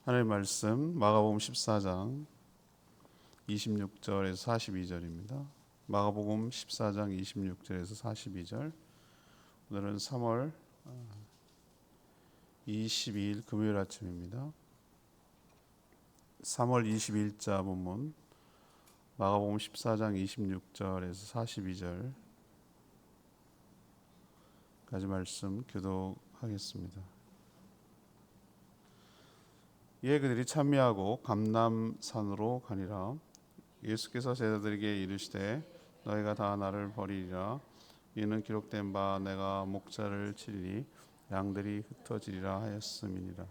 하나님의 말씀 마가복음 14장 26절에서 42절입니다. 마가복음 14장 26절에서 42절. 오늘은 3월 22일 금요일 아침입니다. 3월 22일자 본문 마가복음 14장 26절에서 42절까지 말씀 교독하겠습니다. 이에 그들이 찬미하고 감람산으로 가니라. 예수께서 제자들에게 이르시되 너희가 다 나를 버리리라. 이는 기록된 바 내가 목자를 치리니 양들이 흩어지리라 하였음이니라.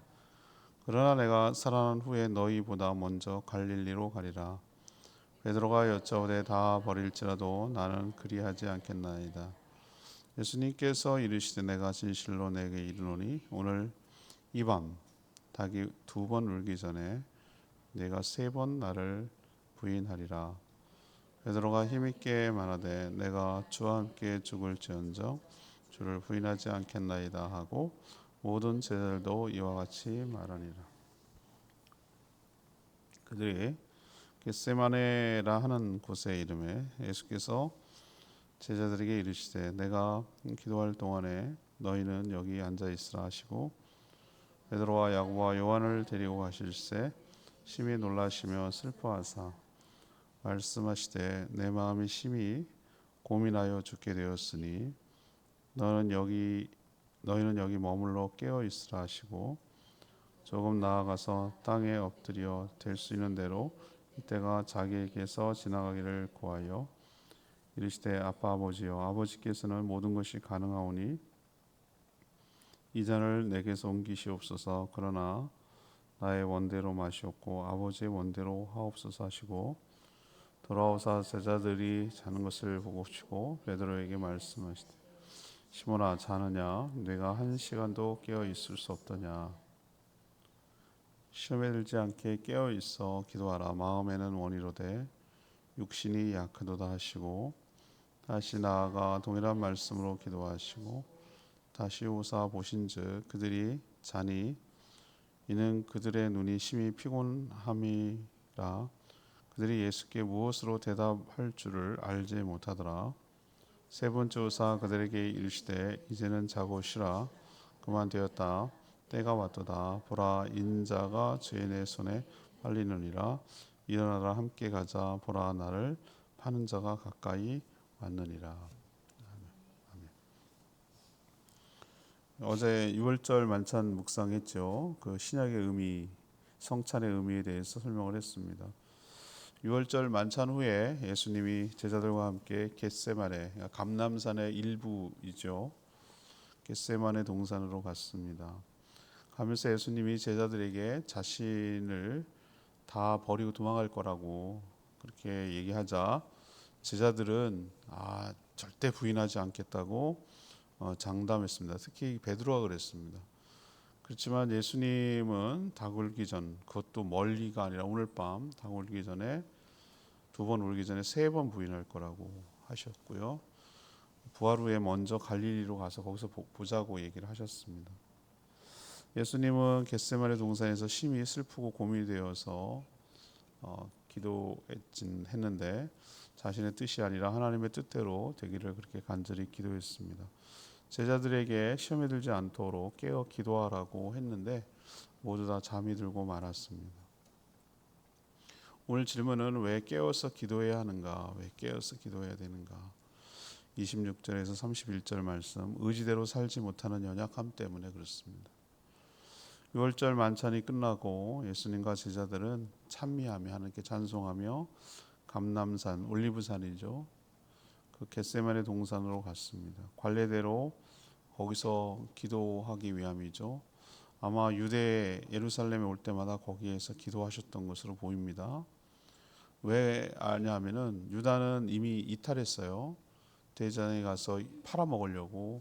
그러나 내가 살아난 후에 너희보다 먼저 갈릴리로 가리라. 베드로가 여짜오되 다 버릴지라도 나는 그리하지 않겠나이다. 예수님께서 이르시되 내가 진실로 내게 이르노니 오늘 이 밤 닭이 2번 울기 전에 네가 3번 나를 부인하리라. 베드로가 힘있게 말하되 내가 주와 함께 죽을지언정 주를 부인하지 않겠나이다 하고 모든 제자들도 이와 같이 말하니라. 그들이 겟세마네라 하는 곳에 이름에 예수께서 제자들에게 이르시되 내가 기도할 동안에 너희는 여기 앉아 있으라 하시고 베드로와 야고보와 요한을 데리고 가실새 심히 놀라시며 슬퍼하사 말씀하시되 내 마음이 심히 고민하여 죽게 되었으니 너희는 여기 머물러 깨어 있으라 하시고 조금 나아가서 땅에 엎드려 될 수 있는 대로 이때가 자기에게서 지나가기를 구하여 이르시되 아빠 아버지여 아버지께서는 모든 것이 가능하오니 이 잔을 내게서 옮기시옵소서. 그러나 나의 원대로 마시옵고 아버지의 원대로 하옵소서 하시고 돌아오사 제자들이 자는 것을 보고 치고 베드로에게 말씀하시되 시몬아 자느냐 네가 1시간도 깨어 있을 수 없더냐. 시험에 들지 않게 깨어 있어 기도하라. 마음에는 원이로되 육신이 약하도다 하시고 다시 나아가 동일한 말씀으로 기도하시고 다시 오사 보신즉 그들이 자니 이는 그들의 눈이 심히 피곤함이라. 그들이 예수께 무엇으로 대답할 줄을 알지 못하더라. 3번째 오사 그들에게 이르시되 이제는 자고 쉬라. 그만 되었다. 때가 왔도다. 보라 인자가 죄인의 손에 팔리느니라. 일어나라 함께 가자. 보라 나를 파는 자가 가까이 왔느니라. 어제 6월절 만찬 묵상했죠. 그 신약의 의미, 성찬의 의미에 대해서 설명을 했습니다. 6월절 만찬 후에 예수님이 제자들과 함께 겟세마네, 감람산의 일부이죠. 겟세마네 동산으로 갔습니다. 가면서 예수님이 제자들에게 자신을 다 버리고 도망갈 거라고 그렇게 얘기하자 제자들은 절대 부인하지 않겠다고 장담했습니다. 특히 베드로가 그랬습니다. 그렇지만 예수님은 닭 울기 전, 그것도 멀리가 아니라 오늘 밤 닭 울기 전에 2번 울기 전에 3번 부인할 거라고 하셨고요. 부활 후에 먼저 갈릴리로 가서 거기서 보자고 얘기를 하셨습니다. 예수님은 겟세마네 동산에서 심히 슬프고 고민이 되어서 기도했는데 자신의 뜻이 아니라 하나님의 뜻대로 되기를 그렇게 간절히 기도했습니다. 제자들에게 시험에 들지 않도록 깨어 기도하라고 했는데 모두 다 잠이 들고 말았습니다. 오늘 질문은 왜 깨어서 기도해야 하는가? 왜 깨어서 기도해야 되는가? 26절에서 31절 말씀, 의지대로 살지 못하는 연약함 때문에 그렇습니다. 6월절 만찬이 끝나고 예수님과 제자들은 찬미하며 하나님께 찬송하며 감람산, 올리브산이죠. 그 겟세마네 동산으로 갔습니다. 관례대로 거기서 기도하기 위함이죠. 아마 유대 예루살렘에 올 때마다 거기에서 기도하셨던 것으로 보입니다. 왜 아냐면은 유다는 이미 이탈했어요. 대전에 가서 팔아먹으려고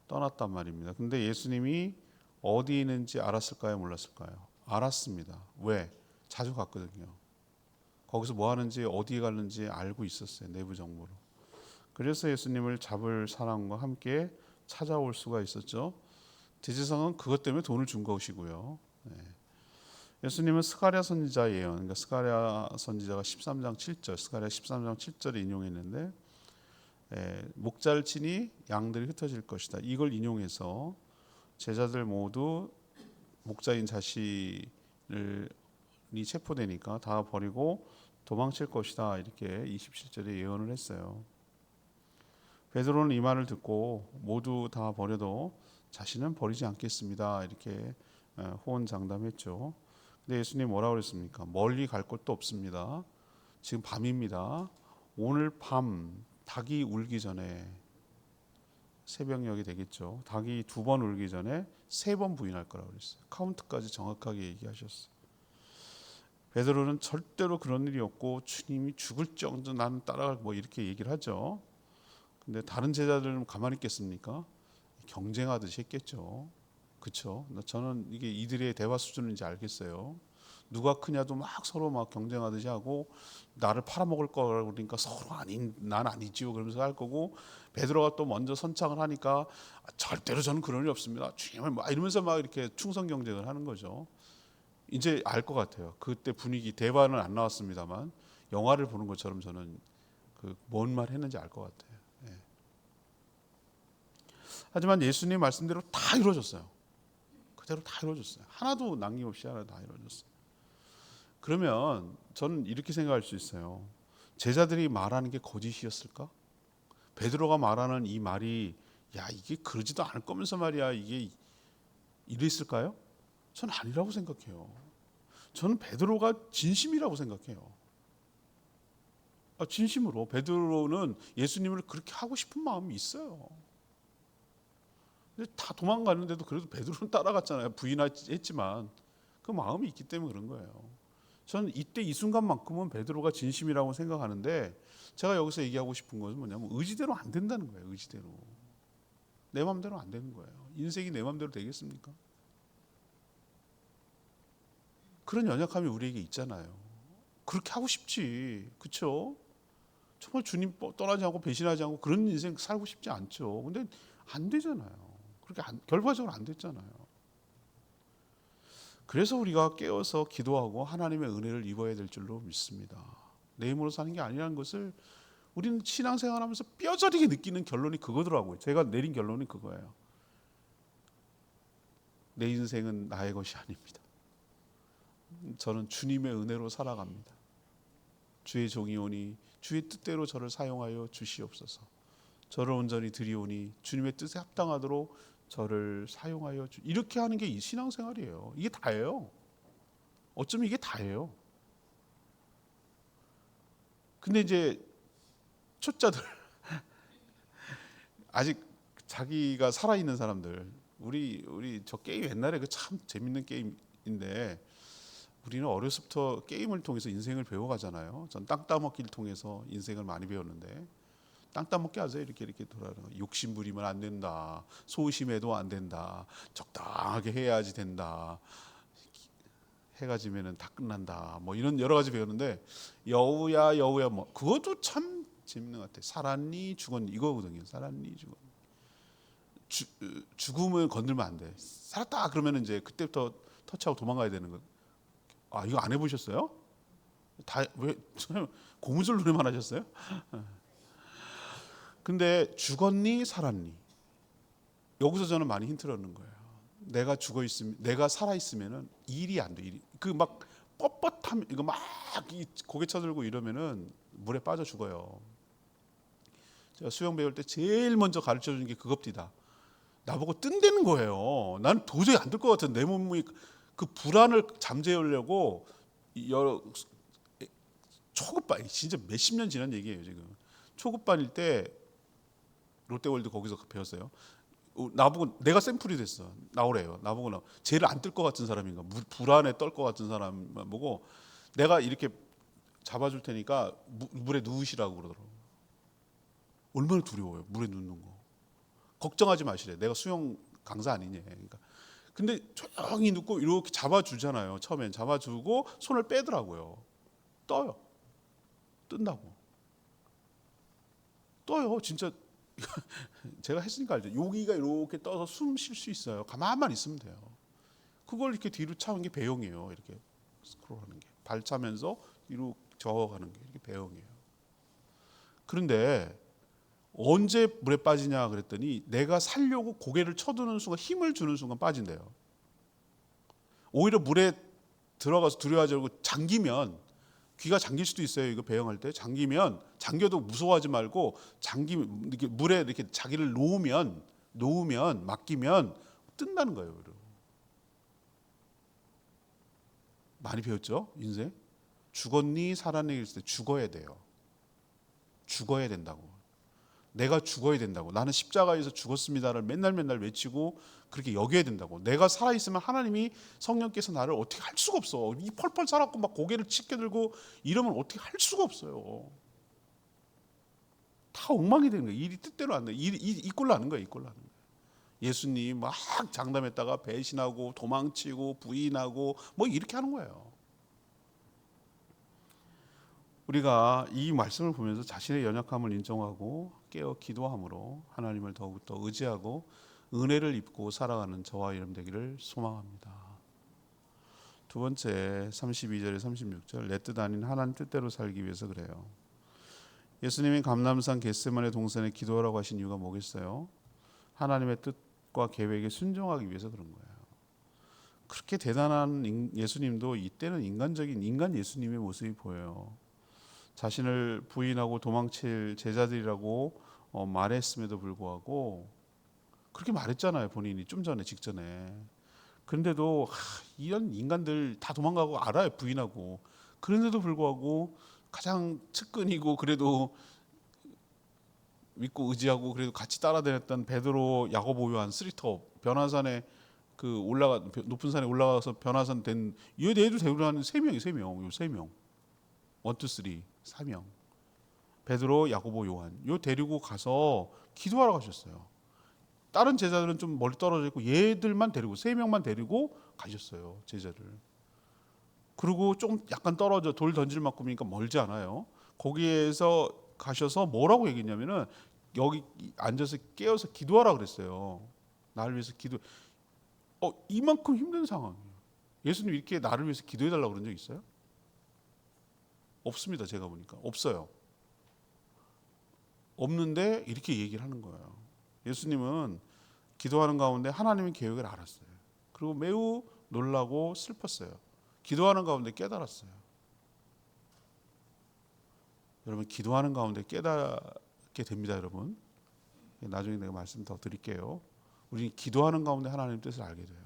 떠났단 말입니다. 근데 예수님이 어디 있는지 알았을까요? 몰랐을까요? 알았습니다. 왜? 자주 갔거든요. 거기서 뭐 하는지 어디 가는지 알고 있었어요. 내부 정보로. 그래서 예수님을 잡을 사람과 함께 찾아올 수가 있었죠. 대제사장은 그것 때문에 돈을 준 것이고요. 예수님은 스가랴 선지자 예언, 그러니까 스가랴 선지자가 13장 7절, 스가랴 13장 7절에 인용했는데 목자를 치니 양들이 흩어질 것이다. 이걸 인용해서 제자들 모두 목자인 자신이 체포되니까 다 버리고 도망칠 것이다. 이렇게 27절에 예언을 했어요. 베드로는 이 말을 듣고 모두 다 버려도 자신은 버리지 않겠습니다. 이렇게 호언장담했죠. 근데 예수님 뭐라고 그랬습니까? 멀리 갈 곳도 없습니다. 지금 밤입니다. 오늘 밤 닭이 울기 전에, 새벽녘이 되겠죠. 닭이 2번 울기 전에 3번 부인할 거라고 그랬어요. 카운트까지 정확하게 얘기하셨어요. 베드로는 절대로 그런 일이 없고 주님이 죽을 정도 나는 따라갈 뭐 이렇게 얘기를 하죠. 근데 다른 제자들은 가만히 있겠습니까? 경쟁하듯이 했겠죠. 그렇죠? 저는 이게 이들의 대화 수준인지 알겠어요. 누가 크냐도 막 서로 막 경쟁하듯이 하고 나를 팔아먹을 거라고 그러니까 서로 난 아니지요 그러면서 할 거고, 베드로가 또 먼저 선창을 하니까 절대로 저는 그런 일 없습니다. 주님을 막 이러면서 막 이렇게 충성 경쟁을 하는 거죠. 이제 알 것 같아요. 그때 분위기 대화는 안 나왔습니다만 영화를 보는 것처럼 저는 그 뭔 말 했는지 알 것 같아요. 예. 하지만 예수님 말씀대로 다 이루어졌어요. 그대로 다 이루어졌어요. 하나도 남김없이 하나 다 이루어졌어요. 그러면 저는 이렇게 생각할 수 있어요. 제자들이 말하는 게 거짓이었을까? 베드로가 말하는 이 말이 야 이게 그러지도 않을 거면서 말이야 이게 이랬을까요? 저는 아니라고 생각해요. 저는 베드로가 진심이라고 생각해요. 진심으로 베드로는 예수님을 그렇게 하고 싶은 마음이 있어요. 근데 다 도망갔는데도 그래도 베드로는 따라갔잖아요. 부인했지만 그 마음이 있기 때문에 그런 거예요. 저는 이때 이 순간만큼은 베드로가 진심이라고 생각하는데, 제가 여기서 얘기하고 싶은 것은 뭐냐면 의지대로 안 된다는 거예요. 의지대로. 내 마음대로 안 되는 거예요. 인생이 내 마음대로 되겠습니까? 그런 연약함이 우리에게 있잖아요. 그렇게 하고 싶지. 그렇죠? 정말 주님 떠나지 않고 배신하지 않고 그런 인생 살고 싶지 않죠. 근데 안 되잖아요. 그렇게 결과적으로 안 됐잖아요. 그래서 우리가 깨어서 기도하고 하나님의 은혜를 입어야 될 줄로 믿습니다. 내 힘으로 사는 게 아니라는 것을 우리는 신앙생활하면서 뼈저리게 느끼는 결론이 그거더라고요. 제가 내린 결론이 그거예요. 내 인생은 나의 것이 아닙니다. 저는 주님의 은혜로 살아갑니다. 주의 종이오니 주의 뜻대로 저를 사용하여 주시옵소서. 저를 온전히 드리오니 주님의 뜻에 합당하도록 저를 사용하여 이렇게 하는 게 이 신앙생활이에요. 이게 다예요. 어쩌면 이게 다예요. 근데 이제 초짜들 아직 자기가 살아있는 사람들, 우리 저 게임 옛날에 그 참 재밌는 게임인데 우리는 어려서부터 게임을 통해서 인생을 배워가잖아요. 전 땅 따먹기를 통해서 인생을 많이 배웠는데, 땅 따먹기 하세요. 이렇게 돌아가는 거. 욕심 부리면 안 된다. 소심해도 안 된다. 적당하게 해야지 된다. 해가 지면은 다 끝난다. 뭐 이런 여러 가지 배웠는데, 여우야 뭐 그것도 참 재밌는 것 같아요. 살았니 죽었니 이거거든요. 살았니 죽었니. 죽음을 건들면 안 돼. 살았다 그러면 이제 그때부터 터치하고 도망가야 되는 거. 이거 안 해보셨어요? 다 왜 고무줄 노래만 하셨어요? 근데 죽었니 살았니? 여기서 저는 많이 힌트를 얻는 거예요. 내가 죽어 있으면, 내가 살아 있으면은 일이 안 돼. 일이 그 막 뻣뻣함 이거 막 고개 쳐들고 이러면은 물에 빠져 죽어요. 제가 수영 배울 때 제일 먼저 가르쳐 주는 게 그겁디다. 나보고 뜬다는 거예요. 나는 도저히 안 될 것 같은 내 몸이 그 불안을 잠재우려고 여러 초급반, 진짜 몇십 년 지난 얘기예요 지금. 초급반일 때 롯데월드 거기서 배웠어요. 나보고 내가 샘플이 됐어. 나오래요. 나보고 제일 안 뜰 것 같은 사람인가, 불안에 떨 것 같은 사람 보고 내가 이렇게 잡아줄 테니까 물에 누우시라고 그러더라고. 얼마나 두려워요. 물에 눕는 거. 걱정하지 마시래. 내가 수영 강사 아니냐. 그러니까. 근데 조용히 눕고 이렇게 잡아주잖아요. 처음엔 잡아주고 손을 빼더라고요. 떠요. 뜬다고. 떠요. 진짜 제가 했으니까 알죠. 여기가 이렇게 떠서 숨 쉴 수 있어요. 가만만 있으면 돼요. 그걸 이렇게 뒤로 차는 게 배영이에요. 이렇게 스크롤하는 게, 발차면서 뒤로 저어가는 게 이게 배영이에요. 그런데 언제 물에 빠지냐 그랬더니 내가 살려고 고개를 쳐드는 순간, 힘을 주는 순간 빠진대요. 오히려 물에 들어가서 두려워하지 말고 잠기면, 귀가 잠길 수도 있어요. 이거 배영할 때 잠기면, 잠겨도 무서워하지 말고 잠기면, 이렇게 물에 이렇게 자기를 놓으면 맡기면 뜬다는 거예요. 많이 배웠죠? 인생. 죽었니 살았니 그랬을 때 죽어야 돼요. 죽어야 된다고. 내가 죽어야 된다고. 나는 십자가에서 죽었습니다를 맨날 외치고 그렇게 여겨야 된다고. 내가 살아있으면 하나님이, 성령께서 나를 어떻게 할 수가 없어. 이 펄펄 살았고 막 고개를 칙게 들고 이러면 어떻게 할 수가 없어요. 다 엉망이 되는 거예요. 일이 뜻대로 안 돼. 이 꼴로 하는 거예요. 이 꼴로 하는 거예요. 예수님 막 장담했다가 배신하고 도망치고 부인하고 뭐 이렇게 하는 거예요. 우리가 이 말씀을 보면서 자신의 연약함을 인정하고 깨어 기도함으로 하나님을 더욱더 의지하고 은혜를 입고 살아가는 저와 여러분 되기를 소망합니다. 두 번째, 32절에 36절, 내 뜻 아닌 하나님 뜻대로 살기 위해서 그래요. 예수님이 감람산 겟세마네 동산에 기도하라고 하신 이유가 뭐겠어요? 하나님의 뜻과 계획에 순종하기 위해서 그런 거예요. 그렇게 대단한 예수님도 이때는 인간적인 인간 예수님의 모습이 보여요. 자신을 부인하고 도망칠 제자들이라고 말했음에도 불구하고, 그렇게 말했잖아요. 본인이 좀 전에, 직전에. 그런데도 이런 인간들 다 도망가고 알아요. 부인하고. 그런데도 불구하고 가장 측근이고 그래도 믿고 의지하고 그래도 같이 따라다녔던 베드로, 야고보, 요한, 쓰리터, 변화산에 높은 산에 올라가서 변화산 된 얘도 데려가는 세 명이 세 명. 1, 2, 3, 4명. 베드로, 야고보, 요한. 요 데리고 가서 기도하러 가셨어요. 다른 제자들은 좀 멀리 떨어져 있고 얘들만 데리고, 세 명만 데리고 가셨어요. 제자를. 그리고 좀 약간 떨어져 돌 던질 만큼이니까 멀지 않아요. 거기에서 가셔서 뭐라고 얘기했냐면은 여기 앉아서 깨어서 기도하라 그랬어요. 나를 위해서 기도. 이만큼 힘든 상황이에요. 예수님 이렇게 나를 위해서 기도해달라고 그런 적 있어요? 없습니다. 제가 보니까 없어요. 없는데 이렇게 얘기를 하는 거예요. 예수님은 기도하는 가운데 하나님의 계획을 알았어요. 그리고 매우 놀라고 슬펐어요. 기도하는 가운데 깨달았어요. 여러분, 기도하는 가운데 깨닫게 됩니다. 여러분, 나중에 내가 말씀 더 드릴게요. 우리는 기도하는 가운데 하나님의 뜻을 알게 돼요.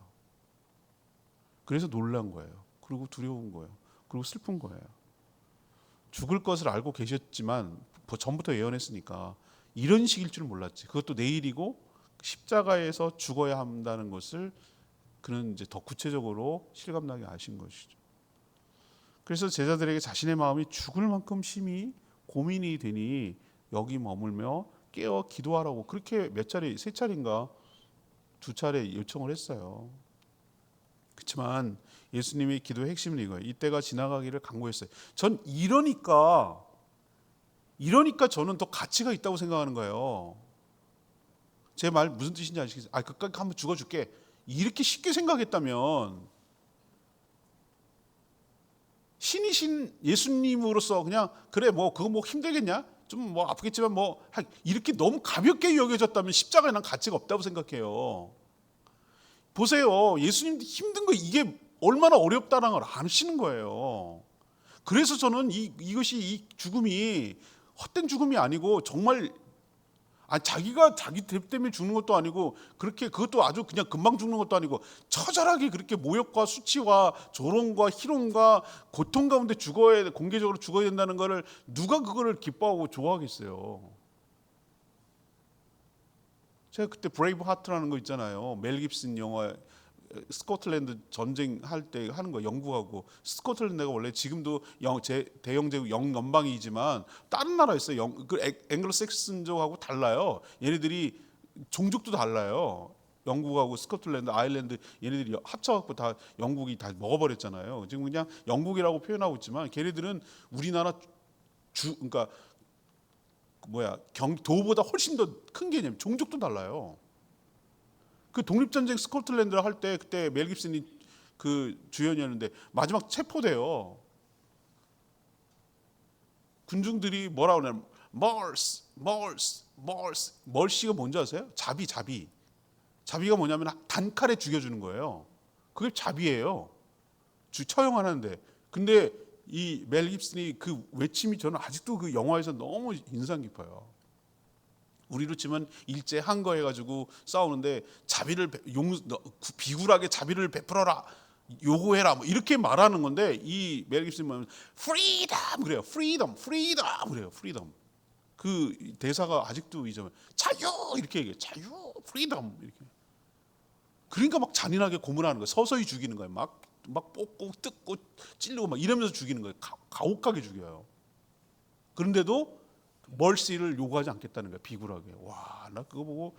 그래서 놀란 거예요. 그리고 두려운 거예요. 그리고 슬픈 거예요. 죽을 것을 알고 계셨지만 전부터 예언했으니까 이런 식일 줄 몰랐지. 그것도 내일이고 십자가에서 죽어야 한다는 것을 그는 이제 더 구체적으로 실감나게 아신 것이죠. 그래서 제자들에게 자신의 마음이 죽을 만큼 심히 고민이 되니 여기 머물며 깨어 기도하라고 그렇게 몇 차례, 세 차례인가 두 차례 요청을 했어요. 그렇지만 예수님의 기도의 핵심은 이거예요. 이때가 지나가기를 간구했어요. 전 이러니까 저는 더 가치가 있다고 생각하는 거예요. 제 말 무슨 뜻인지 아시겠어요? 끝까지 한번 죽어줄게. 이렇게 쉽게 생각했다면 신이신 예수님으로서 그냥 그래 뭐 그거 뭐 힘들겠냐? 좀 뭐 아프겠지만 뭐 이렇게 너무 가볍게 여겨졌다면 십자가에 난 가치가 없다고 생각해요. 보세요. 예수님도 힘든 거 이게 얼마나 어렵다는 걸 아시는 거예요. 그래서 저는 이것이 이 죽음이 헛된 죽음이 아니고 정말 자기가 자기 때문에 죽는 것도 아니고 그렇게 그것도 아주 그냥 금방 죽는 것도 아니고 처절하게 그렇게 모욕과 수치와 조롱과 희롱과 고통 가운데 공개적으로 죽어야 된다는 것을 누가 그거를 기뻐하고 좋아하겠어요. 제가 그때 브레이브 하트라는 거 있잖아요. 멜 깁슨 영화, 스코틀랜드 전쟁할 때 하는 거, 영국하고. 스코틀랜드가 원래 지금도 대영제국 영연방이지만 다른 나라였어요. 앵글로색슨족하고 달라요. 얘네들이 종족도 달라요. 영국하고 스코틀랜드, 아일랜드 얘네들이 합쳐갖고 다 영국이 다 먹어버렸잖아요. 지금 그냥 영국이라고 표현하고 있지만 걔네들은 우리나라 그러니까 도보다 훨씬 더 큰 개념, 종족도 달라요. 그 독립전쟁 스코틀랜드를 할 때 그때 멜 깁슨이 그 주연이었는데 마지막 체포돼요. 군중들이 뭐라 그러냐면 멀시가 뭔지 아세요? 자비가 뭐냐면 단칼에 죽여주는 거예요. 그게 자비예요. 처형하는데. 근데 이 멜 깁슨이 그 외침이 저는 아직도 그 영화에서 너무 인상 깊어요. 우리로 치면 일제 항거해가지고 싸우는데 비굴하게 자비를 베풀어라, 요구해라, 뭐 이렇게 말하는 건데 이 멜 깁슨은 프리덤 그래요. 프리덤 그래요. 프리덤. 그 대사가 아직도 잊어요. 자유 이렇게 얘기해요. 자유, 프리덤 이렇게. 그러니까 막 잔인하게 고문하는 거예요. 서서히 죽이는 거예요. 막 뽑고 뜯고 찔르고 막 이러면서 죽이는 거예요. 가혹하게 죽여요. 그런데도 멀시를 요구하지 않겠다는 거예요. 비굴하게. 와, 나 그거 보고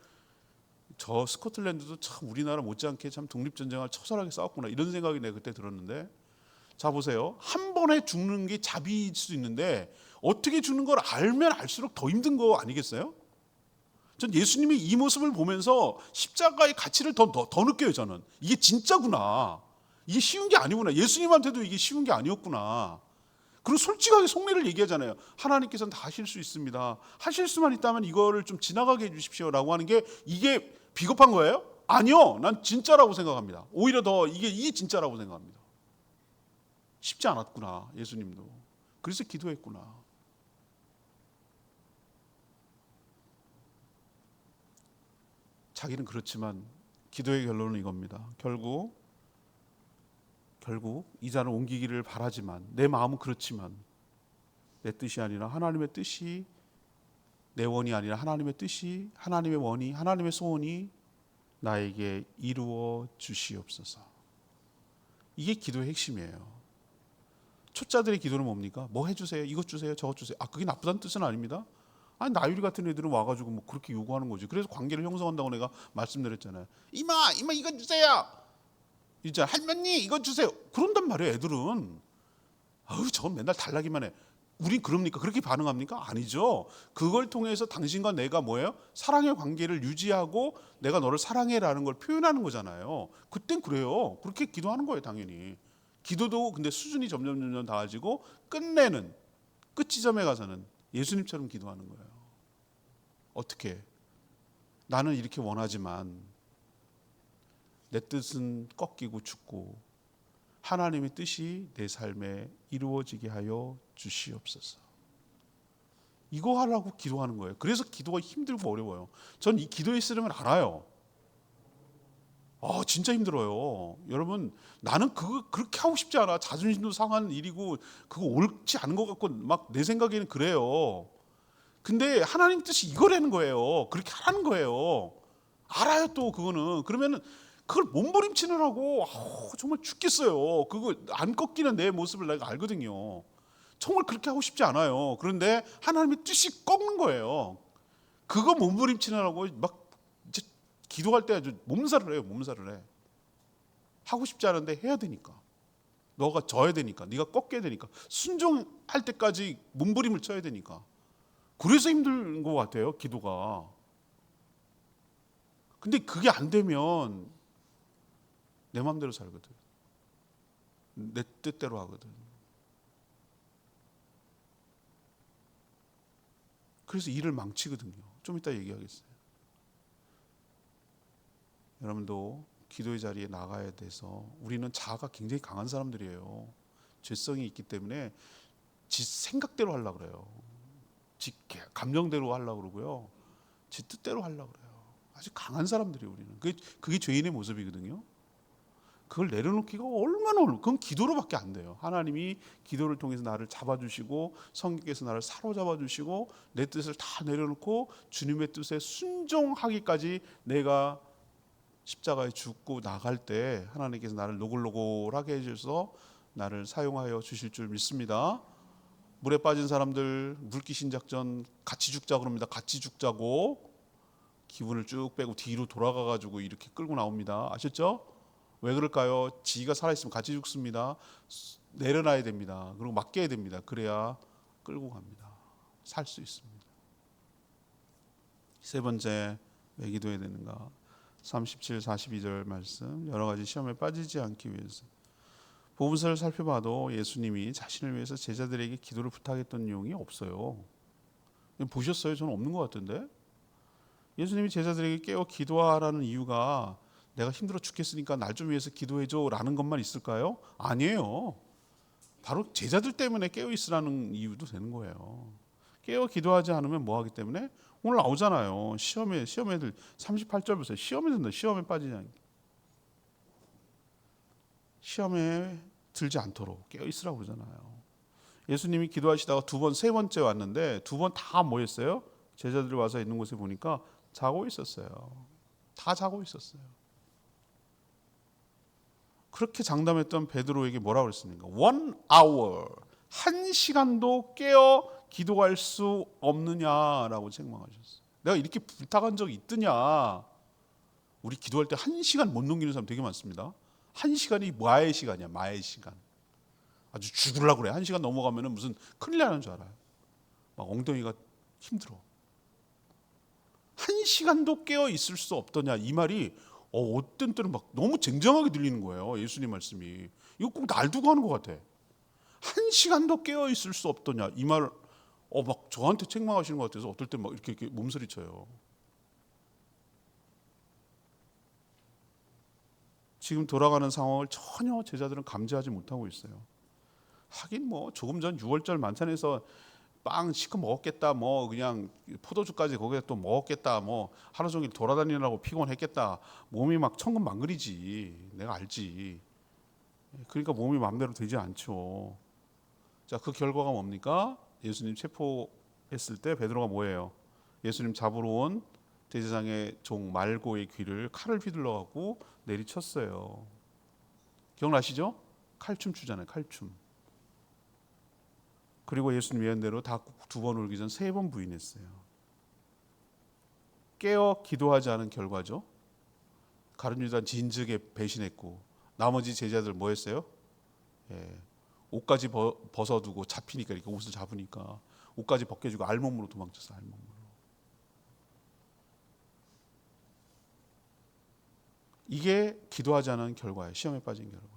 저 스코틀랜드도 참 우리나라 못지않게 참 독립전쟁을 처절하게 싸웠구나 이런 생각이 내가 그때 들었는데, 자 보세요. 한 번에 죽는 게 자비일 수 있는데 어떻게 죽는 걸 알면 알수록 더 힘든 거 아니겠어요? 전 예수님이 이 모습을 보면서 십자가의 가치를 더 느껴요. 저는 이게 진짜구나. 이게 쉬운 게 아니구나. 예수님한테도 이게 쉬운 게 아니었구나. 그리고 솔직하게 속내를 얘기하잖아요. 하나님께서는 다 하실 수 있습니다. 하실 수만 있다면 이거를 좀 지나가게 해주십시오라고 하는 게 이게 비겁한 거예요? 아니요. 난 진짜라고 생각합니다. 오히려 더 이게 진짜라고 생각합니다. 쉽지 않았구나. 예수님도. 그래서 기도했구나. 자기는 그렇지만 기도의 결론은 이겁니다. 결국 이 잔을 옮기기를 바라지만 내 마음은 그렇지만 내 뜻이 아니라 하나님의 뜻이, 내 원이 아니라 하나님의 뜻이, 하나님의 원이, 하나님의 소원이 나에게 이루어 주시옵소서. 이게 기도의 핵심이에요. 초짜들의 기도는 뭡니까? 뭐 해주세요, 이것 주세요, 저것 주세요. 그게 나쁘다는 뜻은 아닙니다. 아니, 나유리 같은 애들은 와가지고 뭐 그렇게 요구하는 거지. 그래서 관계를 형성한다고 내가 말씀드렸잖아요. 이마 이거 주세요. 이제 할머니 이거 주세요. 그런단 말이에요. 애들은 저건 맨날 달라기만 해. 우린 그럽니까? 그렇게 반응합니까? 아니죠. 그걸 통해서 당신과 내가 뭐예요? 사랑의 관계를 유지하고 내가 너를 사랑해라는 걸 표현하는 거잖아요. 그땐 그래요. 그렇게 기도하는 거예요. 당연히. 기도도 근데 수준이 점점 닿아지고 끝내는 끝 지점에 가서는 예수님처럼 기도하는 거예요. 어떻게? 나는 이렇게 원하지만 내 뜻은 꺾이고 죽고 하나님의 뜻이 내 삶에 이루어지게 하여 주시옵소서. 이거 하려고 기도하는 거예요. 그래서 기도가 힘들고 어려워요. 전 이 기도의 쓰름을 알아요. 진짜 힘들어요. 여러분, 나는 그거 그렇게 하고 싶지 않아. 자존심도 상한 일이고 그거 옳지 않은 것 같고 막 내 생각에는 그래요. 근데 하나님 뜻이 이거라는 거예요. 그렇게 하라는 거예요. 알아요. 또 그거는. 그러면은 그걸 몸부림치느라고 정말 죽겠어요. 그거 안 꺾이는 내 모습을 내가 알거든요. 정말 그렇게 하고 싶지 않아요. 그런데 하나님의 뜻이 꺾는 거예요. 그거 몸부림치느라고 막 이제 기도할 때 아주 몸살을 해요. 몸살을 해. 하고 싶지 않은데 해야 되니까. 너가 져야 되니까. 네가 꺾여야 되니까. 순종할 때까지 몸부림을 쳐야 되니까. 그래서 힘든 것 같아요. 기도가. 근데 그게 안 되면 내 마음대로 살거든. 내 뜻대로 하거든. 그래서 일을 망치거든요. 좀 이따 얘기하겠어요. 여러분도 기도의 자리에 나가야 돼서 우리는 자아가 굉장히 강한 사람들이에요. 죄성이 있기 때문에 지 생각대로 하려고 그래요. 지 감정대로 하려고 그러고요. 지 뜻대로 하려고 그래요. 아주 강한 사람들이에요. 우리는. 그게 죄인의 모습이거든요. 그걸 내려놓기가 얼마나 어려워. 그건 기도로밖에 안 돼요. 하나님이 기도를 통해서 나를 잡아주시고 성령께서 나를 사로잡아 주시고 내 뜻을 다 내려놓고 주님의 뜻에 순종하기까지 내가 십자가에 죽고 나갈 때 하나님께서 나를 노골노골하게 해주셔서 나를 사용하여 주실 줄 믿습니다. 물에 빠진 사람들 물귀신 작전 같이 죽자 그럽니다. 같이 죽자고 기분을 쭉 빼고 뒤로 돌아가가지고 이렇게 끌고 나옵니다. 아셨죠? 왜 그럴까요? 지가 살아있으면 같이 죽습니다. 내려놔야 됩니다. 그리고 맡겨야 됩니다. 그래야 끌고 갑니다. 살 수 있습니다. 세 번째, 왜 기도해야 되는가? 37, 42절 말씀, 여러 가지 시험에 빠지지 않기 위해서. 복음서를 살펴봐도 예수님이 자신을 위해서 제자들에게 기도를 부탁했던 내용이 없어요. 보셨어요? 저는 없는 것 같은데. 예수님이 제자들에게 깨어 기도하라는 이유가 내가 힘들어 죽겠으니까 날 좀 위해서 기도해줘 라는 것만 있을까요? 아니에요. 바로 제자들 때문에 깨어 있으라는 이유도 되는 거예요. 깨어 기도하지 않으면 뭐 하기 때문에? 오늘 나오잖아요. 시험에 애들 38절 보세요. 시험에 든다. 시험에 빠지지 않게. 시험에 들지 않도록 깨어 있으라고 그러잖아요. 예수님이 기도하시다가 두 번, 세 번째 왔는데 두 번 다 뭐 했어요? 제자들이 와서 있는 곳에 보니까 자고 있었어요. 다 자고 있었어요. 그렇게 장담했던 베드로에게 뭐라고 그랬습니까? 1 hour, 1시간도 깨어 기도할 수 없느냐라고 책망하셨어요. 내가 이렇게 부탁한 적이 있더냐. 우리 기도할 때 1시간 못 넘기는 사람 되게 많습니다. 1시간이 마의 시간이야. 마의 시간. 아주 죽으려고 그래. 1시간 넘어가면 무슨 큰일 나는 줄 알아요. 막 엉덩이가 힘들어. 1시간도 깨어 있을 수 없더냐. 이 말이 어떤 때는 막 너무 쟁쟁하게 들리는 거예요. 예수님 말씀이. 이거 꼭 날 두고 하는 것 같아. 1시간도 깨어 있을 수 없더냐. 이 말 막 저한테 책망하시는 것 같아서 어떨 때 막 이렇게 몸서리 쳐요. 지금 돌아가는 상황을 전혀 제자들은 감지하지 못하고 있어요. 하긴 뭐 조금 전 6월절 만찬에서 빵 시큼 먹었겠다, 뭐 그냥 포도주까지 거기에 또 먹었겠다, 뭐 하루 종일 돌아다니느라고 피곤했겠다, 몸이 막 천근만근이지. 내가 알지. 그러니까 몸이 마음대로 되지 않죠. 자, 그 결과가 뭡니까? 예수님 체포했을 때 베드로가 뭐예요? 예수님 잡으러 온 대제사장의 종 말고의 귀를 칼을 휘둘러 갖고 내리쳤어요. 기억나시죠? 칼춤 추잖아요. 칼춤. 그리고 예수님 예언대로 다 두 번 울기 전 세 번 부인했어요. 깨어 기도하지 않은 결과죠. 가룟 유다 진즉에 배신했고 나머지 제자들 뭐 했어요? 옷까지 벗어두고 잡히니까 이렇게 옷을 잡으니까 옷까지 벗겨주고 알몸으로 도망쳤어요. 알몸으로. 이게 기도하지 않은 결과예요. 시험에 빠진 결과예요.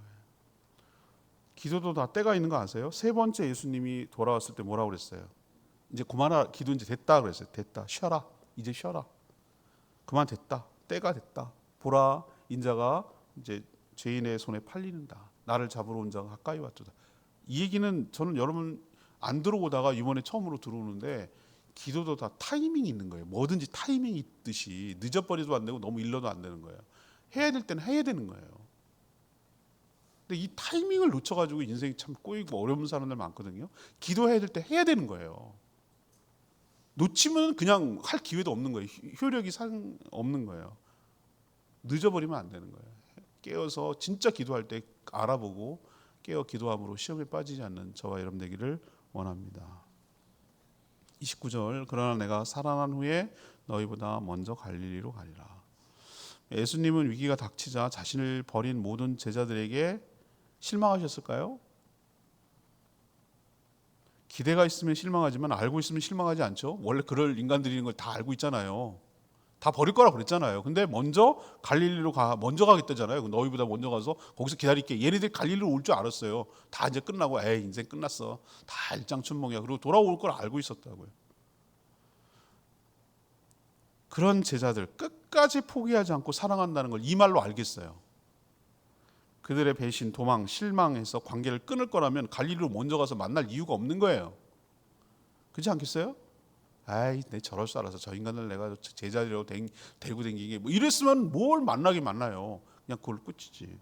기도도 다 때가 있는 거 아세요? 세 번째 예수님이 돌아왔을 때 뭐라고 그랬어요? 이제 그만하라. 기도 이제 됐다 그랬어요. 됐다. 쉬어라. 이제 쉬어라. 그만 됐다. 때가 됐다. 보라, 인자가 이제 죄인의 손에 팔리는다. 나를 잡으러 온 자가 가까이 왔도다. 이 얘기는 저는 여러분 안 들어오다가 이번에 처음으로 들어오는데 기도도 다 타이밍이 있는 거예요. 뭐든지 타이밍이 있듯이 늦어버리도 안 되고 너무 일러도 안 되는 거예요. 해야 될 때는 해야 되는 거예요. 근데 이 타이밍을 놓쳐가지고 인생이 참 꼬이고 어려운 사람들 많거든요. 기도해야 될 때 해야 되는 거예요. 놓치면 그냥 할 기회도 없는 거예요. 효력이 없는 거예요. 늦어버리면 안 되는 거예요. 깨어서 진짜 기도할 때 알아보고 깨어 기도함으로 시험에 빠지지 않는 저와 여러분 되기를 원합니다. 29절 그러나 내가 살아난 후에 너희보다 먼저 갈릴리로 가리라. 예수님은 위기가 닥치자 자신을 버린 모든 제자들에게 실망하셨을까요? 기대가 있으면 실망하지만 알고 있으면 실망하지 않죠. 원래 그럴 인간들인 걸 다 알고 있잖아요. 다 버릴 거라 그랬잖아요. 근데 먼저 갈릴리로 먼저 가겠다잖아요. 너희보다 먼저 가서 거기서 기다릴게. 얘네들 갈릴리로 올 줄 알았어요. 다 이제 끝나고 에이 인생 끝났어. 다 일장춘몽이야. 그리고 돌아올 걸 알고 있었다고요. 그런 제자들 끝까지 포기하지 않고 사랑한다는 걸 이 말로 알겠어요. 그들의 배신, 도망, 실망해서 관계를 끊을 거라면 갈릴리로 먼저 가서 만날 이유가 없는 거예요. 그렇지 않겠어요? 아이, 내 저럴 줄 알아서 저 인간을 내가 제자리로 데리고 댕기게 뭐 이랬으면 뭘 만나긴 만나요. 그냥 그걸 끝이지.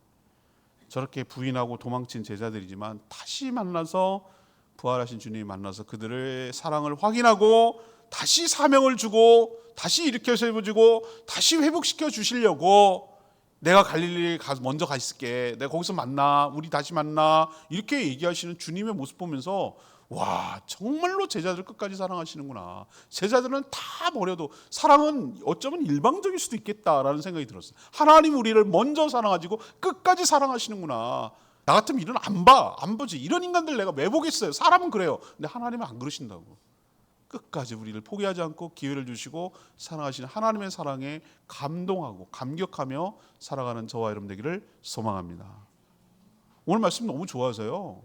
저렇게 부인하고 도망친 제자들이지만 다시 만나서 부활하신 주님이 만나서 그들의 사랑을 확인하고 다시 사명을 주고 다시 일으켜 세워주고 다시 회복시켜 주시려고 내가 갈릴리에 가서 먼저 가 있을게. 내가 거기서 만나. 우리 다시 만나. 이렇게 얘기하시는 주님의 모습 보면서 와, 정말로 제자들 끝까지 사랑하시는구나. 제자들은 다 버려도 사랑은 어쩌면 일방적일 수도 있겠다라는 생각이 들었어요. 하나님 우리를 먼저 사랑하시고 끝까지 사랑하시는구나. 나 같으면 이런 안 보지. 이런 인간들 내가 왜 보겠어요. 사람은 그래요. 근데 하나님은 안 그러신다고. 끝까지 우리를 포기하지 않고 기회를 주시고 사랑하시는 하나님의 사랑에 감동하고 감격하며 살아가는 저와 여러분 되기를 소망합니다. 오늘 말씀 너무 좋아서요.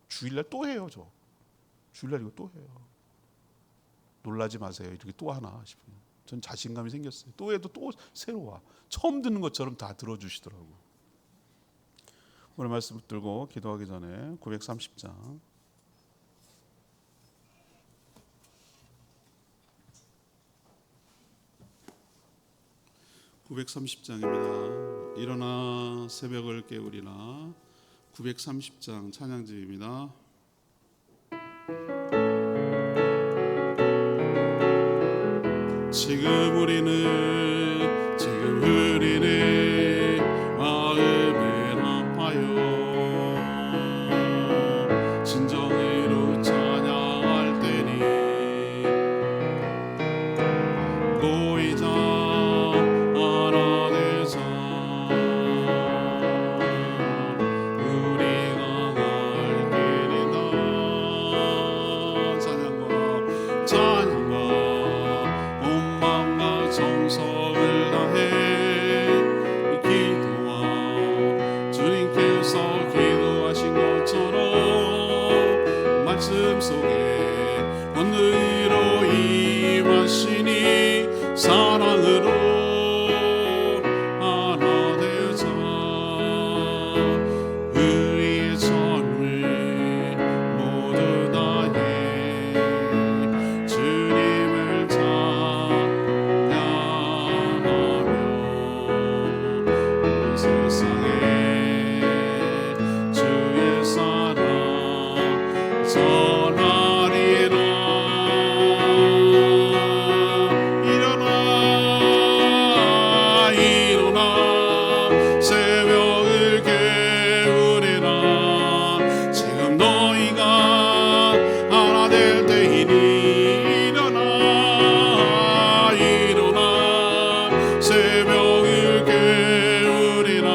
주일날 또 해요. 저 주일날 이거 또 해요. 놀라지 마세요. 이렇게 또 하나 싶어요. 전 자신감이 생겼어요. 또 해도 또 새로 와. 처음 듣는 것처럼 다 들어주시더라고요. 오늘 말씀 붙들고 기도하기 전에 930장 930장입니다. 일어나 새벽을 깨우리라. 930장 찬양집입니다. 지금 우리는 마음을 아파요. 진정으로 찬양할 때니 보이자 알아내자. 우리가 갈 길이다. 찬양과 정성을 다해 기도와 주님께서 기도하신 것처럼 말씀 속에 권능으로 임하시니 사랑으로 하나 되자. 우리의 삶을 모두 다해 주님을 세상에 주의 사랑 전하리라. 일어나 새벽을 깨우리라. 지금 너희가 하나 될 때이니 일어나 새벽을 깨우리라.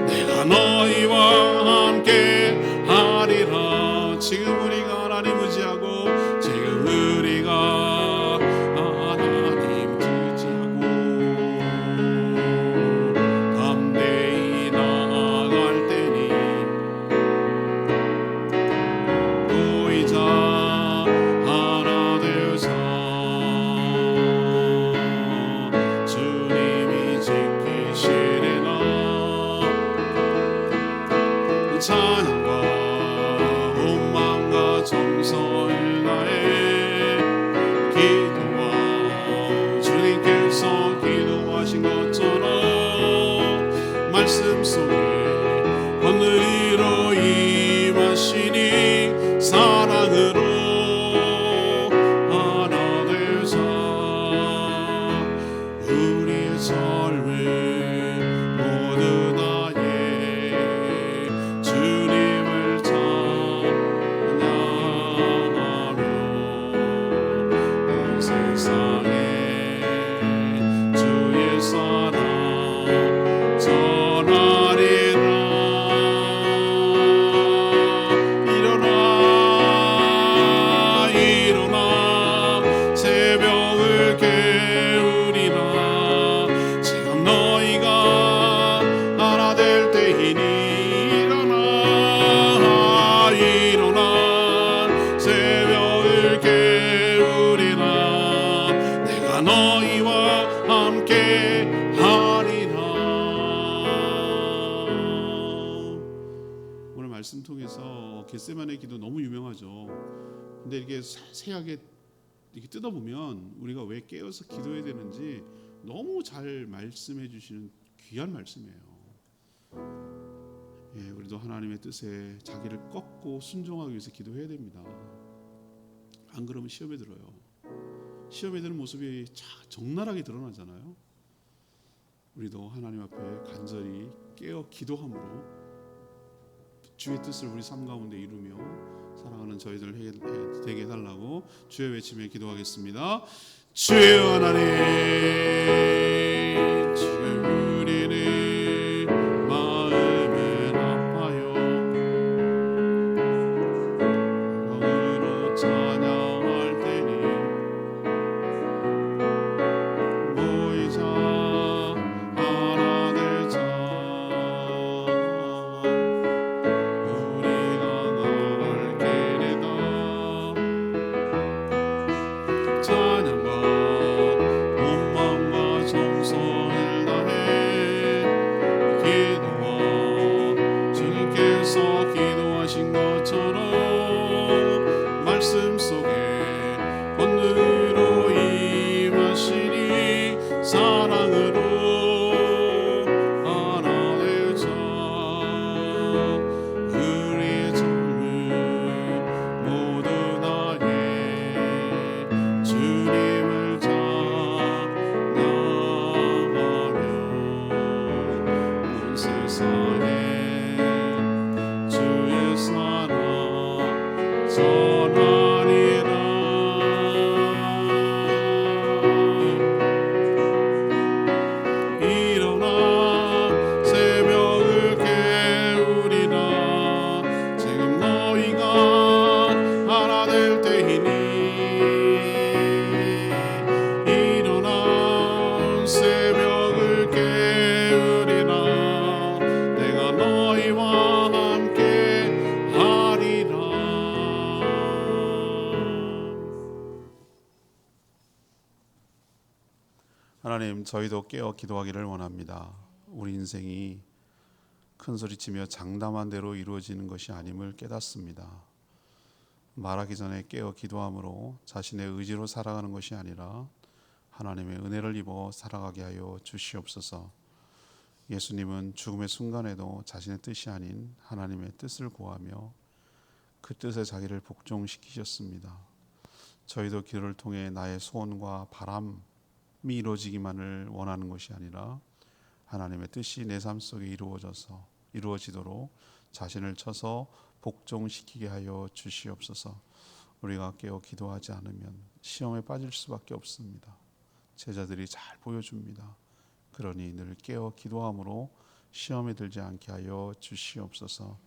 내가 너희와 함께 하리라. 지금 우리가 하나님 의지하고 지금 우리가 하나님 의지하고 담대히 나아갈 때니 보이자 하나 되자. 주님이 지키시리라. 찬양과 온 마음과 정성을 다해 기도와 주님께서 기도하신 것처럼 말씀 속에 권능으로 임하시니 사랑으로 하나 되자. 우리의 삶을 모두 다해 주님을 찬양하며 온 세상에 주의 사랑 전하리라. 일어나 새벽을 깨우리라. 지금 너희가 하나 될 때이니 일어나 새벽을 깨우리라. 내가 너희와 함께 하리라. 오늘 말씀 통해서 겟세마네 기도 너무 유명하죠. 근데 이게 세세하게 이렇게 뜯어보면 우리가 왜 깨어서 기도해야 되는지 너무 잘 말씀해 주시는 귀한 말씀이에요. 예, 우리도 하나님의 뜻에 자기를 꺾고 순종하기 위해서 기도해야 됩니다. 안 그러면 시험에 들어요. 시험에 드는 모습이 적나라하게 드러나잖아요. 우리도 하나님 앞에 간절히 깨어 기도함으로 주의 뜻을 우리 삶 가운데 이루며 사랑하는 저희들 되게 해달라고 주의 외침에 기도하겠습니다. 주여 하나님, 지금 우리는 마음은 아파요. 영으로 찬양할 때니 하나님, 저희도 깨어 기도하기를 원합니다. 우리 인생이 큰 소리치며 장담한 대로 이루어지는 것이 아님을 깨닫습니다. 말하기 전에 깨어 기도함으로 자신의 의지로 살아가는 것이 아니라 하나님의 은혜를 입어 살아가게 하여 주시옵소서. 예수님은 죽음의 순간에도 자신의 뜻이 아닌 하나님의 뜻을 구하며 그 뜻에 자기를 복종시키셨습니다. 저희도 기도를 통해 나의 소원과 바람이 이루어지기만을 원하는 것이 아니라 하나님의 뜻이 내 삶 속에 이루어지도록 자신을 쳐서 복종시키게 하여 주시옵소서. 우리가 깨어 기도하지 않으면 시험에 빠질 수밖에 없습니다. 제자들이 잘 보여줍니다. 그러니 늘 깨어 기도함으로 시험에 들지 않게 하여 주시옵소서.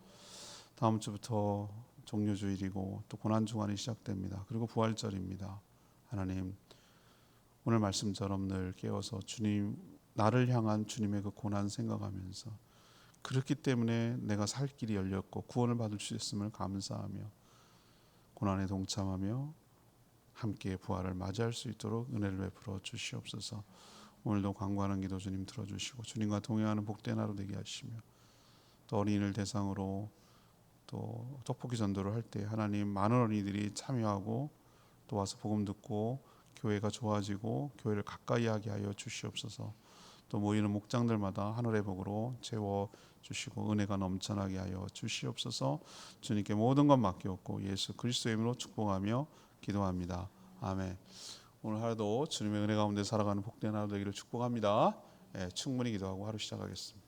다음 주부터 종료주일이고 또 고난주간이 시작됩니다. 그리고 부활절입니다. 하나님, 오늘 말씀처럼 늘 깨어서 주님, 나를 향한 주님의 그 고난 생각하면서 그렇기 때문에 내가 살 길이 열렸고 구원을 받을 수 있음을 감사하며 고난에 동참하며 함께 부활을 맞이할 수 있도록 은혜를 베풀어 주시옵소서. 오늘도 간구하는 기도 주님 들어주시고 주님과 동행하는 복된 하루 되게 하시며 또 어린이를 대상으로 또 떡볶이 전도를 할 때 하나님, 많은 어린이들이 참여하고 또 와서 복음 듣고 교회가 좋아지고 교회를 가까이 하게 하여 주시옵소서. 또 모이는 목장들마다 하늘의 복으로 채워 주시고 은혜가 넘쳐나게 하여 주시옵소서. 주님께 모든 것 맡기옵고 예수 그리스도의 이름으로 축복하며 기도합니다. 아멘. 오늘 하루도 주님의 은혜 가운데 살아가는 복된 하루 되기를 축복합니다. 충분히 기도하고 하루 시작하겠습니다.